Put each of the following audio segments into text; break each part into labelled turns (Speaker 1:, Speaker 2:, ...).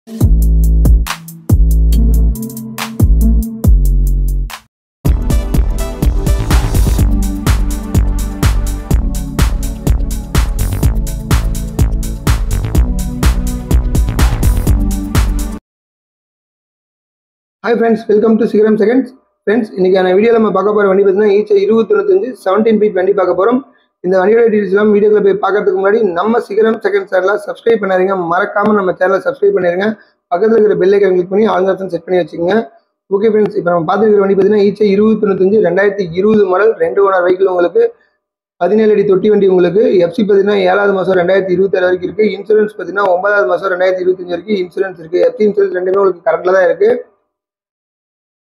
Speaker 1: Hi friends, welcome to Sigaram Seconds. Friends, இன்னைக்கான வீடியோல நம்ம பார்க்க போற வண்டி பார்த்தீங்கன்னா ஈச்ச 2095 17 ஃபீட் வண்டி பார்க்க போறோம். இந்த வண்டியோட டீடைல்ஸ் எல்லாம் வீடியோக்குள்ள போய் பார்க்கிறதுக்கு முன்னாடி நம்ம சிகரம் செகண்ட் சேனலை சப்ஸ்கிரைப் பண்ணாதீங்க, மறக்காம நம்ம சேனலை சப்ஸ்கிரைப் பண்ணிருங்க. பக்கத்துல இருக்கிற பெல் ஐகான் கிளிக் பண்ணி ஆல் ஆப்ஷன் செட் பண்ணி வச்சுக்கோங்க. ஓகே ஃப்ரெண்ட்ஸ், இப்போ நம்ம பார்த்துருக்கிற வண்டி பார்த்தீங்கன்னா ஈச்ச 2095 2020 மாடல் 2 ஓனர் வெஹிக்கிள் உங்களுக்கு 17 அடி தொட்டி வண்டி உங்களுக்கு. எஃப்சி பார்த்தீங்கன்னா 7வது மாதம் 2026 வரைக்கும் இருக்கு. இன்சூரன்ஸ் பார்த்தீங்கன்னா 9வது மாதம் 2025 வரைக்கும் இன்சூரன்ஸ் இருக்கு. எஃப்சி இன்சூரன்ஸ் ரெண்டுமே உங்களுக்கு கரெக்டாக தான் இருக்கு.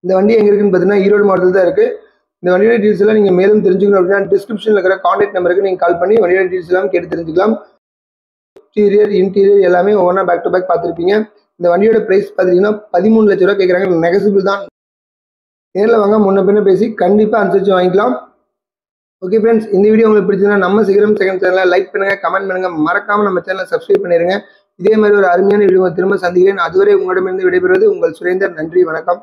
Speaker 1: இந்த வண்டி எங்க இருக்குன்னு பார்த்தீங்கன்னா ஈரோடு மாவட்டத்தில் தான் இருக்கு. இந்த வண்டியோட டீடைல்ஸ் எல்லாம் நீங்க மேலும் தெரிஞ்சுக்கணும் அப்படின்னா டிஸ்கிரிப்ஷன்ல இருக்கிற கான்டாக்ட் நம்பருக்கு நீங்க கால் பண்ணி வண்டியோட டீடைல்ஸ் எல்லாம் கேட்டு தெரிஞ்சுக்கலாம். எக்ஸ்டீரியர் இன்டீரியர் எல்லாமே ஒவ்வொன்றா பேக் டு பேக் பார்த்துருப்பீங்க. இந்த வண்டியோட பிரைஸ் பார்த்தீங்கன்னா 13 லட்ச ரூபா கேட்குறாங்க. நெகசிபிள் தான். நேரில் வாங்க, முன்ன பின்ன பேசி கண்டிப்பாக அனுசரிச்சு வாங்கிக்கலாம். ஓகே ஃப்ரெண்ட்ஸ், இந்த வீடியோ உங்களுக்கு பிடிச்சதுன்னா நம்ம சிகரம் செகண்ட் சேனலை லைக் பண்ணுங்க, கமெண்ட் பண்ணுங்க, மறக்காம நம்ம சேனலை சப்ஸ்கிரைப் பண்ணிடுங்க. இதே மாதிரி ஒரு அருமையான வீடியோ திரும்ப சந்திக்கிறேன். அதுவரை உங்களிடமிருந்து விடைபெறுவது உங்கள் சுரேந்தர். நன்றி, வணக்கம்.